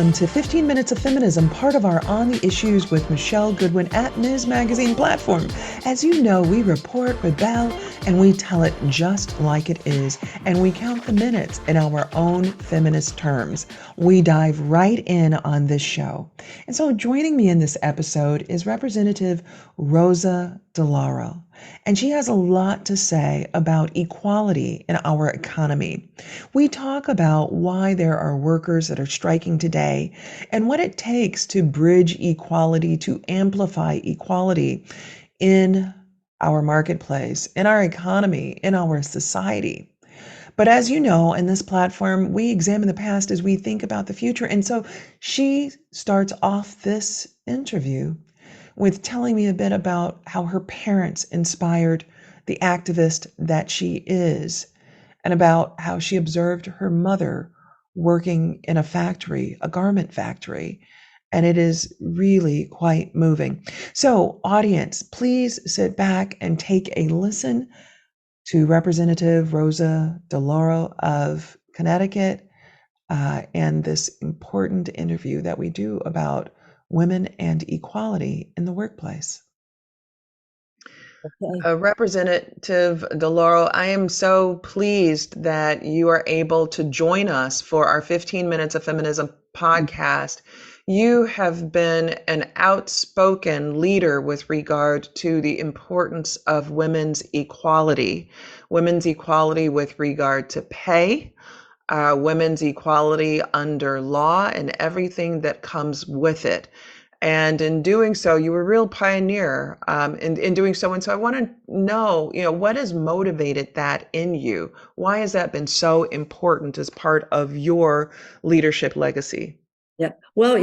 Welcome to 15 Minutes of Feminism, part of our On the Issues with Michelle Goodwin at Ms. Magazine platform. As you know, we report, rebel, and we tell it just like it is, and we count the minutes in our own feminist terms. We dive right in on this show. And so joining me in this episode is Representative Rosa DeLauro. And she has a lot to say about equality in our economy. We talk about why there are workers that are striking today and what it takes to bridge equality, to amplify equality in our marketplace, in our economy, in our society. But as you know, in this platform, we examine the past as we think about the future. And so she starts off this interview with telling me a bit about how her parents inspired the activist that she is, and about how she observed her mother working in a factory, a garment factory. And it is really quite moving. So, audience, please sit back and take a listen to Representative Rosa DeLauro of Connecticut and this important interview that we do about women and equality in the workplace. Okay. Representative DeLauro, I am so pleased that you are able to join us for our 15 Minutes of Feminism podcast. You have been an outspoken leader with regard to the importance of women's equality with regard to pay, women's equality under law, and everything that comes with it. And in doing so, you were a real pioneer in doing so. And so I want to know, what has motivated that in you? Why has that been so important as part of your leadership legacy? Yeah. Well,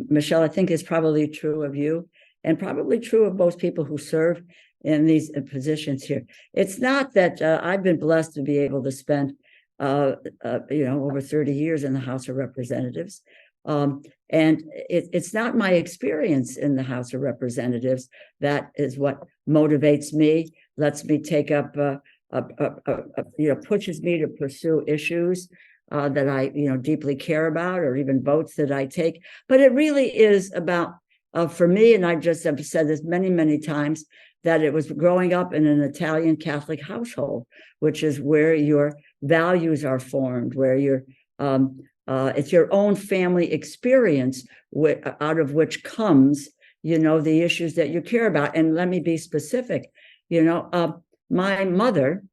Michelle, I think it's probably true of you and probably true of most people who serve in these positions here. It's not that I've been blessed to be able to spend, over 30 years in the House of Representatives. And it's not my experience in the House of Representatives that is what motivates me, lets me take up, pushes me to pursue issues that I, deeply care about, or even votes that I take. But it really is about, for me, and I just have said this many, many times, that it was growing up in an Italian Catholic household, which is where your values are formed, where it's your own family experience out of which comes, the issues that you care about. And let me be specific. My mother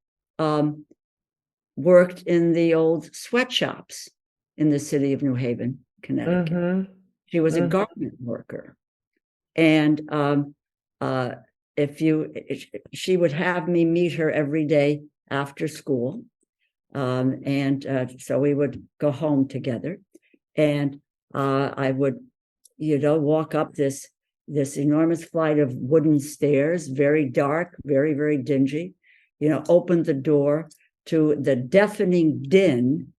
worked in the old sweatshops in the city of New Haven, Connecticut. Mm-hmm. She was a garment worker. And she would have me meet her every day after school. So we would go home together, and I would, walk up this enormous flight of wooden stairs, very dark, very, very dingy, open the door to the deafening din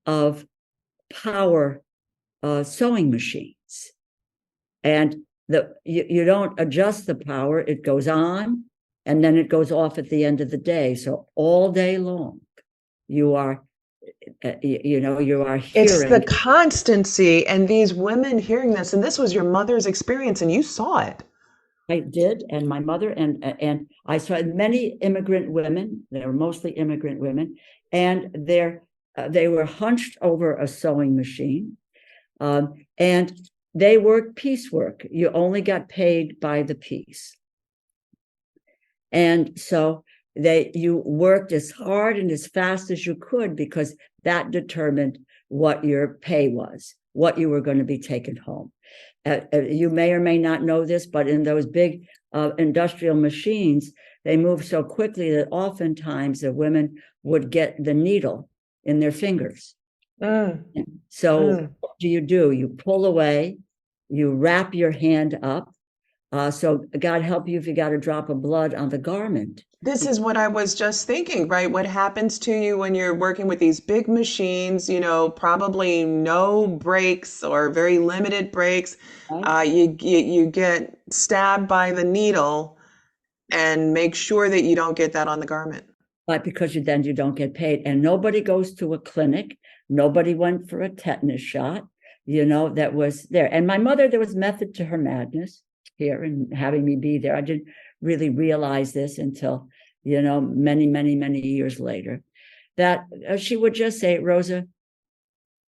of power sewing machines. And you don't adjust the power, it goes on, and then it goes off at the end of the day. So all day long, you are hearing. It's the constancy, and these women hearing this, and this was your mother's experience, and you saw it. I did, and my mother, and I saw many immigrant women. They were mostly immigrant women, and they were hunched over a sewing machine, and they worked piecework. You only got paid by the piece, and so you worked as hard and as fast as you could, because that determined what your pay was, what you were going to be taken home. You may or may not know this, but in those big industrial machines, they move so quickly that oftentimes the women would get the needle in their fingers. What do? You pull away, you wrap your hand up. So God help you if you got a drop of blood on the garment. This is what I was just thinking, right? What happens to you when you're working with these big machines, probably no breaks or very limited breaks. Right. You get stabbed by the needle, and make sure that you don't get that on the garment. But because you don't get paid, and nobody goes to a clinic. Nobody went for a tetanus shot, that was there. And my mother, there was method to her madness here and having me be there. I didn't really realize this until, many, many, many years later, that she would just say, Rosa,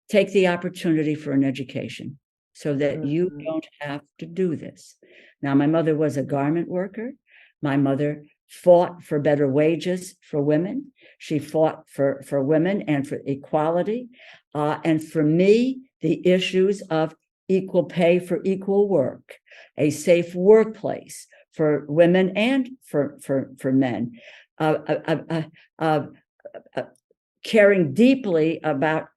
take the opportunity for an education so that you don't have to do this. Now, my mother was a garment worker. My mother fought for better wages for women. She fought for women and for equality. And for me, the issues of equal pay for equal work, a safe workplace for women and for men, caring deeply about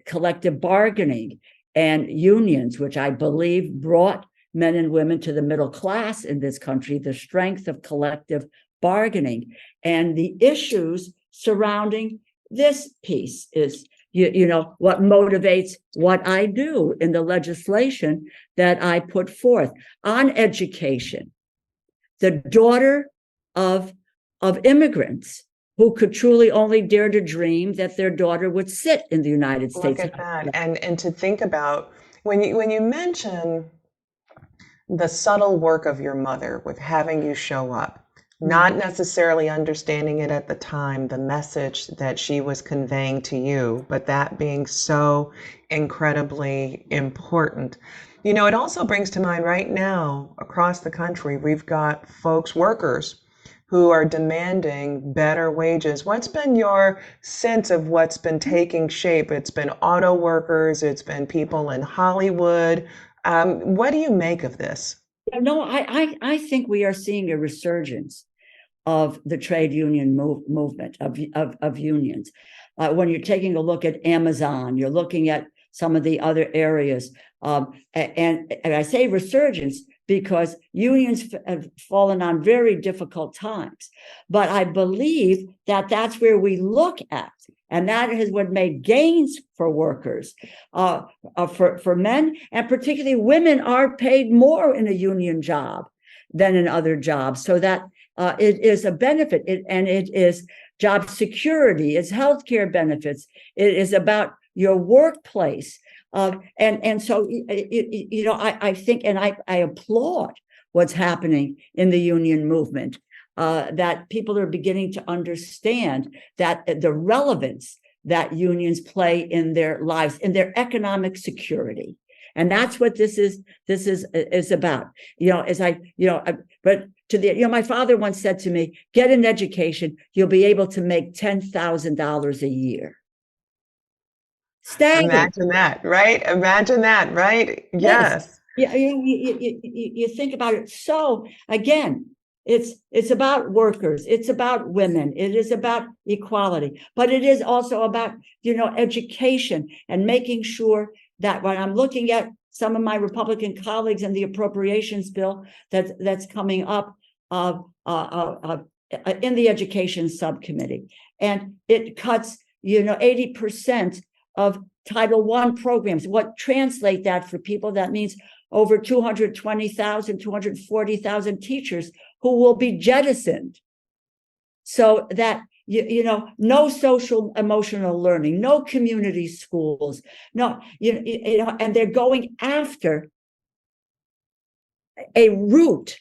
collective bargaining and unions, which I believe brought men and women to the middle class in this country, the strength of collective bargaining. And the issues surrounding this piece is, what motivates what I do in the legislation that I put forth on education. The daughter of immigrants who could truly only dare to dream that their daughter would sit in the United States. Look at that. And to think about, when you mention the subtle work of your mother with having you show up, not necessarily understanding it at the time, the message that she was conveying to you, but that being so incredibly important. It also brings to mind right now across the country, we've got workers who are demanding better wages. What's been your sense of what's been taking shape? It's been auto workers, it's been people in Hollywood. What do you make of this? No, I think we are seeing a resurgence of the trade union movement of unions. When you're taking a look at Amazon, you're looking at some of the other areas, and I say resurgence because unions have fallen on very difficult times. But I believe that that's where we look at, and that is what made gains for workers, for men, and particularly women are paid more in a union job than in other jobs. So that it is a benefit, and it is job security, it's healthcare benefits, it is about your workplace. And so, I think, and I applaud what's happening in the union movement, that people are beginning to understand that the relevance that unions play in their lives, in their economic security. And that's what this is about. But my father once said to me, get an education, you'll be able to make $10,000 a year. Staggering. Imagine that, right? Imagine that, right? Yes. Yeah, you think about it. So again, it's about workers, it's about women, it is about equality, but it is also about education and making sure that when I'm looking at some of my Republican colleagues and the appropriations bill that's coming up in the education subcommittee, and it cuts 80% of Title I programs. What translate that for people? That means over 220,000, 240,000 teachers who will be jettisoned. So that, no social emotional learning, no community schools, no, and they're going after a route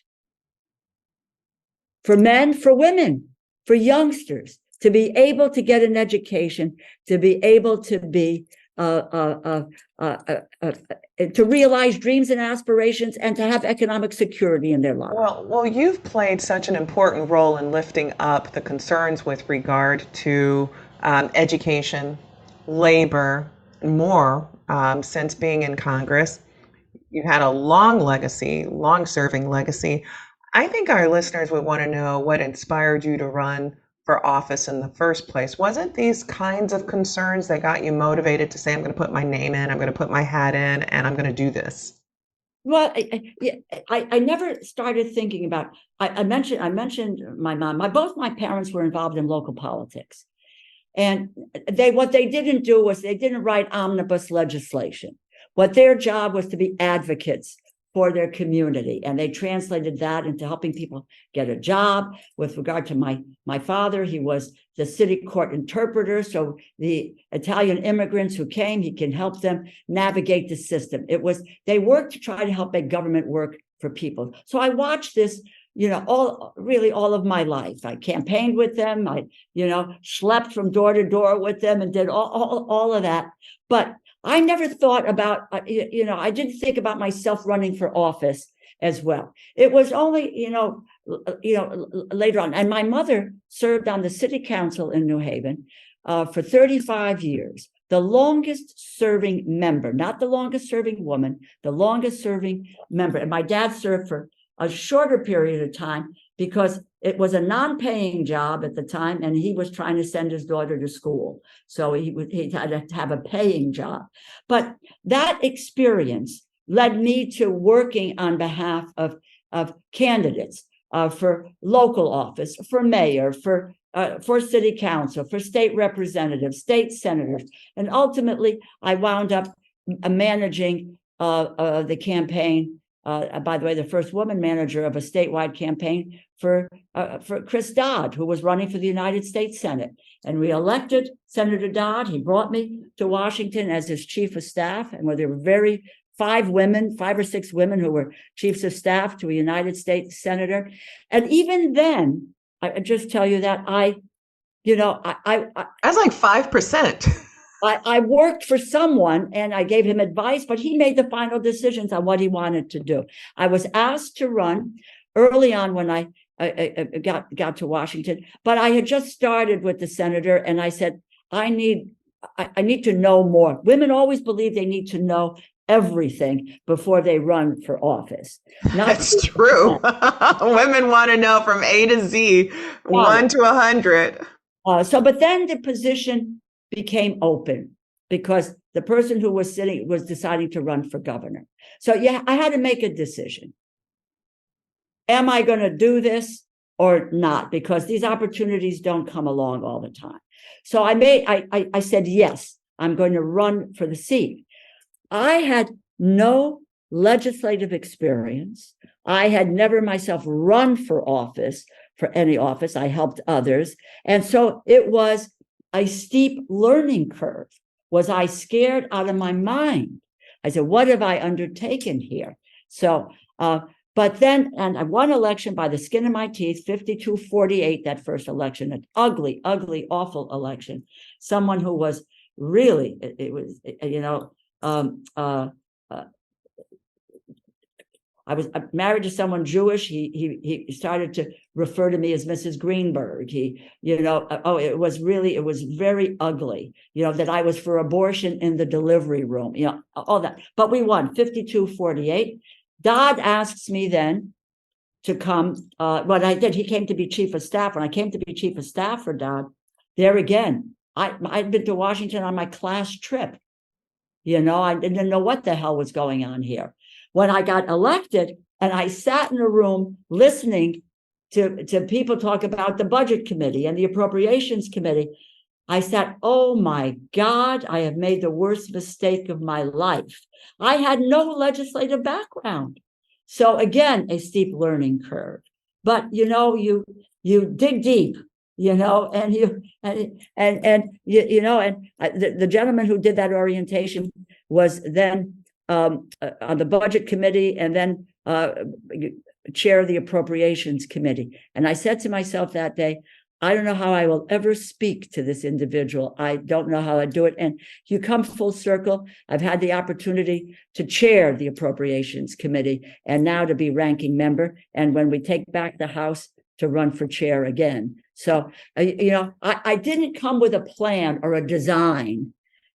for men, for women, for youngsters, to be able to get an education, to be able to be to realize dreams and aspirations, and to have economic security in their lives. Well, you've played such an important role in lifting up the concerns with regard to education, labor, and more since being in Congress. You've had a long legacy, long-serving legacy. I think our listeners would want to know what inspired you to run for office in the first place. Was it these kinds of concerns that got you motivated to say, I'm going to put my name in, I'm going to put my hat in, and I'm going to do this? Well, I never started thinking about, I mentioned my mom. Both my parents were involved in local politics. And what they didn't do was they didn't write omnibus legislation. What their job was to be advocates for their community. And they translated that into helping people get a job. With regard to my father, he was the city court interpreter. So the Italian immigrants who came, he can help them navigate the system. They worked to try to help make government work for people. So I watched this, all of my life. I campaigned with them. I, slept from door to door with them and did all of that. But I never thought about, I didn't think about myself running for office as well. It was only, later on. And my mother served on the city council in New Haven for 35 years, the longest serving member, not the longest serving woman, the longest serving member. And my dad served for a shorter period of time because it was a non-paying job at the time, and he was trying to send his daughter to school. So he had to have a paying job. But that experience led me to working on behalf of candidates for local office, for mayor, for city council, for state representatives, state senators. And ultimately, I wound up managing the campaign. By the way, the first woman manager of a statewide campaign for Chris Dodd, who was running for the United States Senate. And we elected Senator Dodd. He brought me to Washington as his chief of staff. And there were 5 or 6 women who were chiefs of staff to a United States senator. And even then, I just tell you that that's like 5%. I worked for someone and I gave him advice, but he made the final decisions on what he wanted to do. I was asked to run early on when I got to Washington, but I had just started with the senator, and I said, I need to know more. Women always believe they need to know everything before they run for office. That's true. Women want to know from A to Z, 1 to 100. But then the position became open because the person who was sitting was deciding to run for governor. So I had to make a decision. Am I going to do or not? Because these opportunities don't come along all the time. So I said, yes, I'm going to run for the seat. I had no legislative experience. I had never myself run for any office. I helped others. And so it was a steep learning curve. Was I scared out of my mind? I said, what have I undertaken here? So, but then, and I won election by the skin of my teeth, 52-48, that first election, an ugly, ugly, awful election. Someone who was really, I was married to someone Jewish. He started to refer to me as Mrs. Greenberg. It was very ugly, that I was for abortion in the delivery room, all that. But we won 52-48. Dodd asks me then to come. What I did, he came to be chief of staff. When I came to be chief of staff for Dodd, there again, I'd been to Washington on my class trip. I didn't know what the hell was going on here. When I got elected and I sat in a room listening to people talk about the budget committee and the appropriations committee, I said, oh my God, I have made the worst mistake of my life. I had no legislative background. So again, a steep learning curve. But you dig deep, and the gentleman who did that orientation was then on the budget committee and then chair of the appropriations committee. And I said to myself that day, I don't know how I will ever speak to this individual. I don't know how I do it. And you come full circle. I've had the opportunity to chair the appropriations committee and now to be ranking member. And when we take back the House, to run for chair again. So, I didn't come with a plan or a design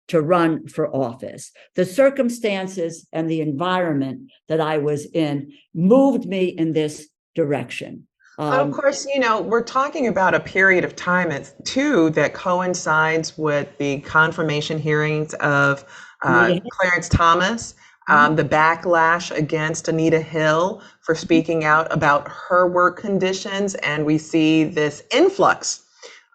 to run for office. The circumstances and the environment that I was in moved me in this direction. But of course, we're talking about a period of time, too, that coincides with the confirmation hearings of Clarence Thomas, the backlash against Anita Hill for speaking out about her work conditions. And we see this influx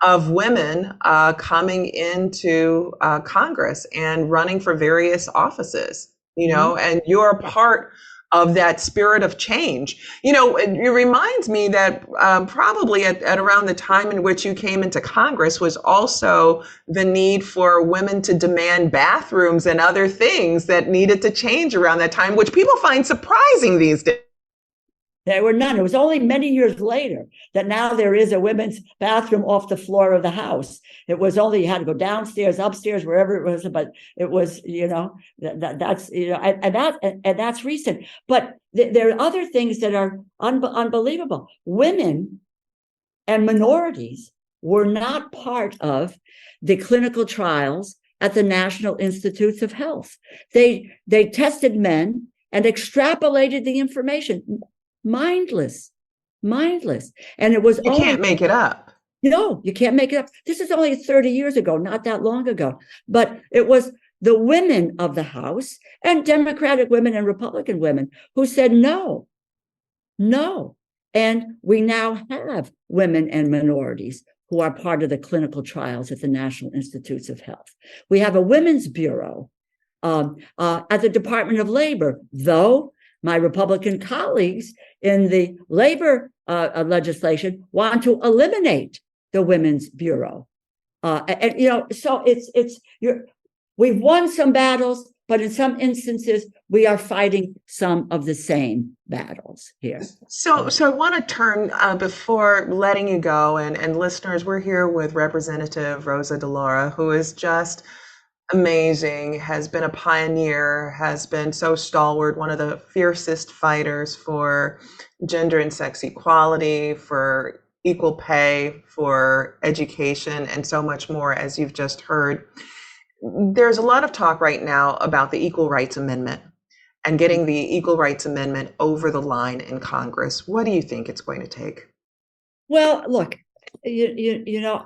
of women coming into Congress and running for various offices, and you're part of that spirit of change. It reminds me that probably at around the time in which you came into Congress was also the need for women to demand bathrooms and other things that needed to change around that time, which people find surprising these days. There were none. It was only many years later that now there is a women's bathroom off the floor of the house. It was only you had to go downstairs, upstairs, wherever it was, but it was, that's and that's recent. But there are other things that are unbelievable. Women and minorities were not part of the clinical trials at the National Institutes of Health. They tested men and extrapolated the information. Mindless. And it was you can't make it up. No, you can't make it up. This is only 30 years ago, not that long ago. But it was the women of the House and Democratic women and Republican women who said no. And we now have women and minorities who are part of the clinical trials at the National Institutes of Health. We have a women's bureau at the Department of Labor, though my Republican colleagues in the labor legislation want to eliminate the Women's Bureau. So we've won some battles, but in some instances, we are fighting some of the same battles here. So I want to turn, before letting you go, and listeners, we're here with Representative Rosa DeLauro, who is just amazing, has been a pioneer, has been so stalwart, one of the fiercest fighters for gender and sex equality, for equal pay, for education, and so much more, as you've just heard. There's a lot of talk right now about the Equal Rights Amendment and getting the Equal Rights Amendment over the line in Congress. What do you think it's going to take? Well, look, I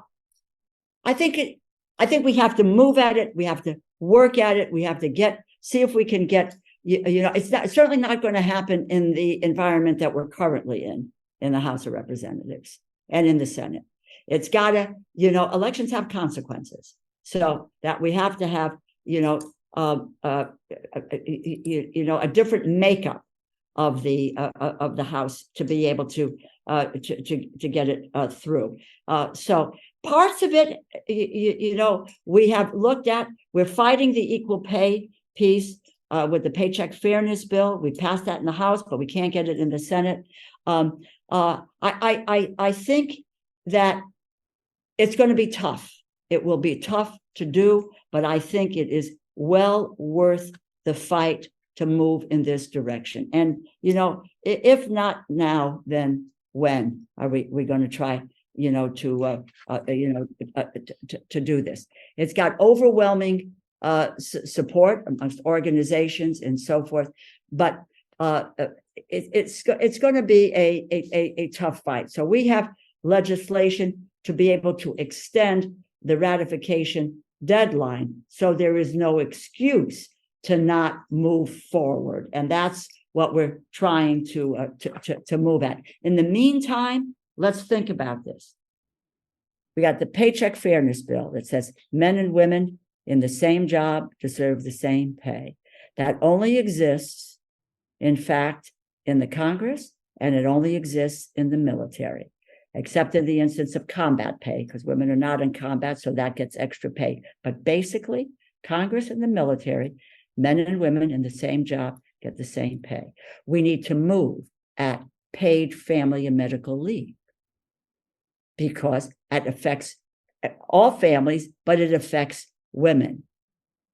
think we have to move at it. We have to work at it. We have to see if we can get, it's certainly not going to happen in the environment that we're currently in the House of Representatives and in the Senate. It's got to, elections have consequences. So that we have to have, a different makeup of the House to be able to get it through. So parts of it, we have looked at. We're fighting the equal pay piece with the Paycheck Fairness Bill. We passed that in the House, but we can't get it in the Senate. I think that it's going to be tough. It will be tough to do, but I think it is well worth the fight to move in this direction. And, if not now, then when are we going to try, to do this? It's got overwhelming support amongst organizations and so forth, but it's going to be a tough fight. So we have legislation to be able to extend the ratification deadline, so there is no excuse to not move forward, and that's what we're trying to move at. In the meantime, let's think about this. We got the Paycheck Fairness Bill that says men and women in the same job deserve the same pay. That only exists, in fact, in the Congress, and it only exists in the military, except in the instance of combat pay, because women are not in combat, so that gets extra pay. But basically, Congress and the military, men and women in the same job get the same pay. We need to move at paid family and medical leave because it affects all families, but it affects women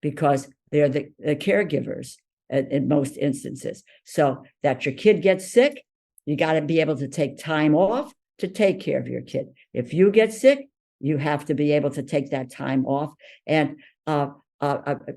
because they're the caregivers in most instances. So that your kid gets sick, you got to be able to take time off to take care of your kid. If you get sick, you have to be able to take that time off. And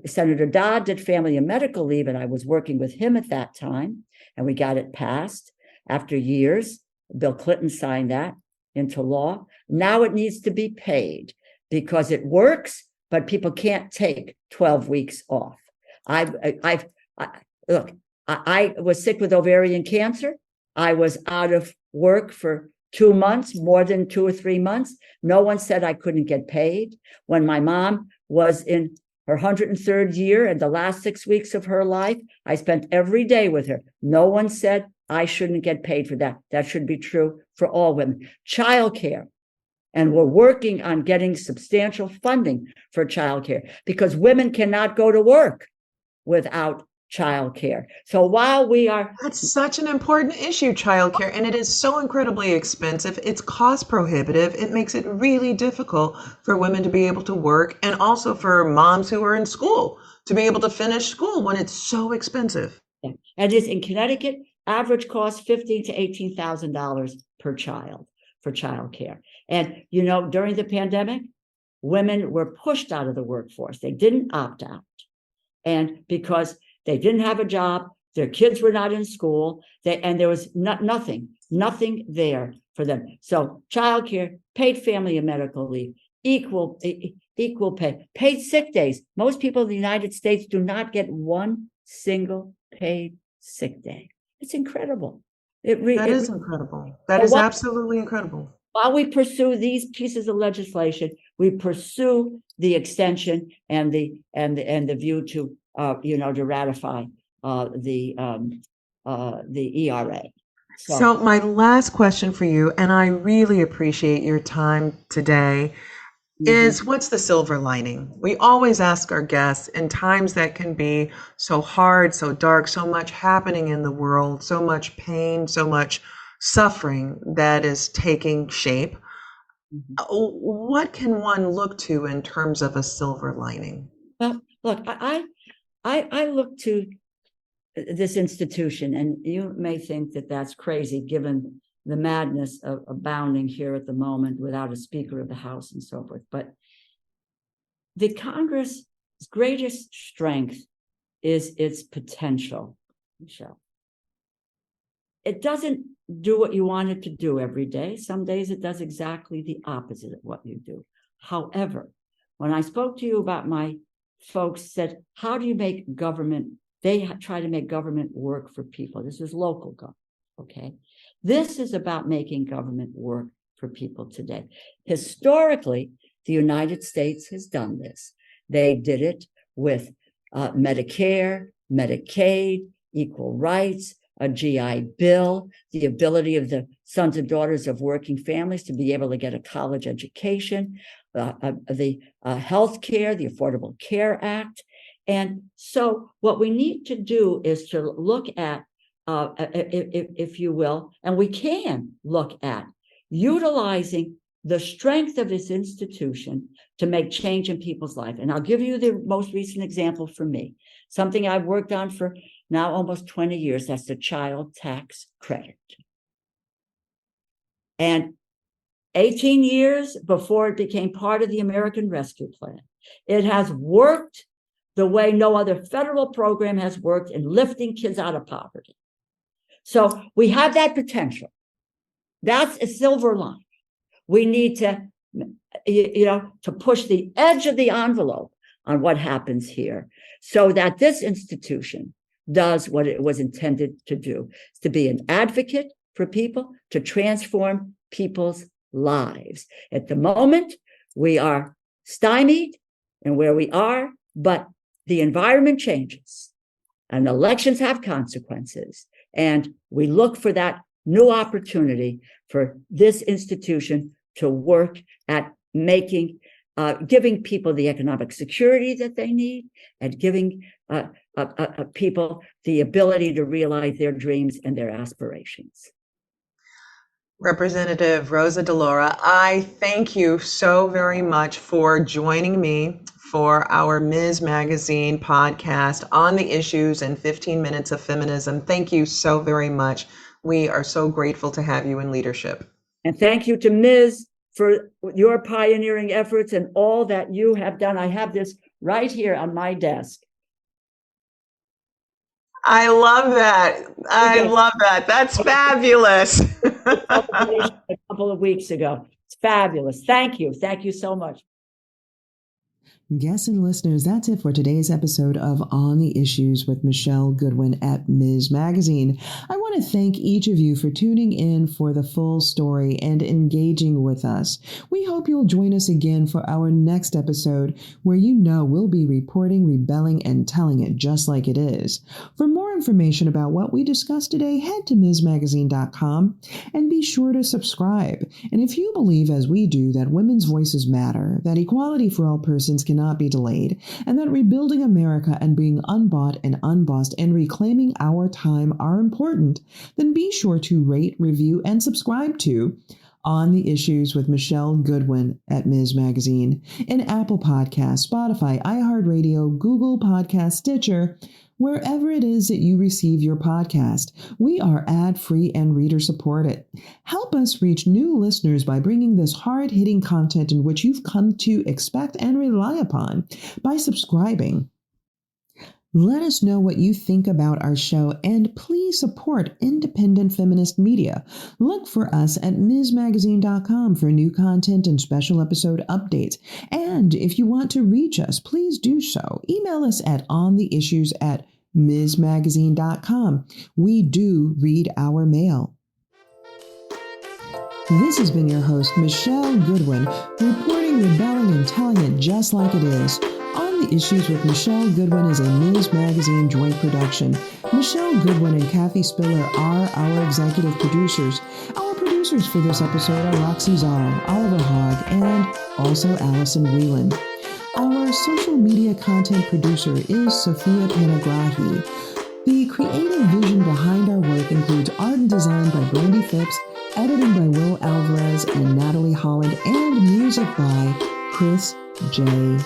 Senator Dodd did family and medical leave, and I was working with him at that time, and we got it passed after years. Bill Clinton signed that into law. Now it needs to be paid because it works, but people can't take 12 weeks off. I was sick with ovarian cancer. I was out of work for 2 months, more than 2 or 3 months. No one said I couldn't get paid. When my mom was in her 103rd year and the last 6 weeks of her life, I spent every day with her. No one said I shouldn't get paid for that. That should be true for all women. Childcare. And we're working on getting substantial funding for childcare because women cannot go to work without childcare. So while we are... That's such an important issue, childcare, and it is so incredibly expensive. It's cost prohibitive. It makes it really difficult for women to be able to work, and also for moms who are in school to be able to finish school when it's so expensive. Yeah. And it's in Connecticut, average cost $15,000 to $18,000 per child for childcare. And, you know, during the pandemic, women were pushed out of the workforce. They didn't opt out. And because they didn't have a job, their kids were not in school, and there was nothing there for them. So childcare, paid family and medical leave, equal pay, paid sick days. Most people in the United States do not get one single paid sick day. It's incredible. That is incredible. That is absolutely incredible. While we pursue these pieces of legislation, we pursue the extension and the view to to ratify the ERA. So my last question for you, and I really appreciate your time today, is what's the silver lining? We always ask our guests in times that can be so hard, so dark, so much happening in the world, so much pain, so much suffering that is taking shape. What can one look to in terms of a silver lining? Well, look, I look to this institution, and you may think that that's crazy given the madness of abounding here at the moment without a Speaker of the House and so forth. But the Congress's greatest strength is its potential, Michelle. It doesn't do what you want it to do every day. Some days it does exactly the opposite of what you do. However, when I spoke to you about my folks said, how do you make government? They try to make government work for people. This is local government, okay? This is about making government work for people today. Historically, the United States has done this. They did it with Medicare, Medicaid, equal rights, a GI Bill, the ability of the sons and daughters of working families to be able to get a college education, the health care, the Affordable Care Act. And so what we need to do is to look at, if you will, and we can look at utilizing the strength of this institution to make change in people's life. And I'll give you the most recent example for me, something I've worked on for now almost 20 years. That's the child tax credit. And 18 years before it became part of the American Rescue Plan, it has worked the way no other federal program has worked in lifting kids out of poverty. So we have that potential. That's a silver line. We need to, to push the edge of the envelope on what happens here so that this institution does what it was intended to do, to be an advocate for people, to transform people's lives. At the moment, we are stymied in where we are, but the environment changes and elections have consequences. And we look for that new opportunity for this institution to work at making, giving people the economic security that they need and giving people the ability to realize their dreams and their aspirations. Representative Rosa DeLauro, I thank you so very much for joining me for our Ms. Magazine podcast on the issues in 15 Minutes of Feminism. Thank you so very much. We are so grateful to have you in leadership. And thank you to Ms. for your pioneering efforts and all that you have done. I have this right here on my desk. I love that. I love that. That's fabulous. A couple of weeks ago. It's fabulous. Thank you. Thank you so much. Guests and listeners, that's it for today's episode of On the Issues with Michelle Goodwin at Ms. Magazine. I want to thank each of you for tuning in for the full story and engaging with us. We hope you'll join us again for our next episode, where you know we'll be reporting, rebelling, and telling it just like it is. For more information about what we discussed today, head to MsMagazine.com and be sure to subscribe. And if you believe, as we do, that women's voices matter, that equality for all persons cannot be delayed, and that rebuilding America and being unbought and unbossed and reclaiming our time are important, then be sure to rate, review, and subscribe to On the Issues with Michelle Goodwin at Ms. Magazine in Apple Podcasts, Spotify, iHeartRadio, Google Podcasts, Stitcher, wherever it is that you receive your podcast. We are ad-free and reader-supported. Help us reach new listeners by bringing this hard-hitting content in which you've come to expect and rely upon by subscribing. Let us know what you think about our show, and please support independent feminist media. Look for us at MsMagazine.com for new content and special episode updates. And if you want to reach us, please do so. Email us at ontheissues@MsMagazine.com. We do read our mail. This has been your host, Michelle Goodwin, reporting, rebelling, and telling it just like it is. On the Issues with Michelle Goodwin is a Ms. Magazine joint production. Michelle Goodwin and Kathy Spiller are our executive producers. Our producers for this episode are Roxy Czar, Oliver Hogg, and also Allison Whelan. Our social media content producer is Sophia Panagrahi. The creative vision behind our work includes art and design by Brandy Phipps, editing by Will Alvarez and Natalie Holland, and music by Chris J. Reed.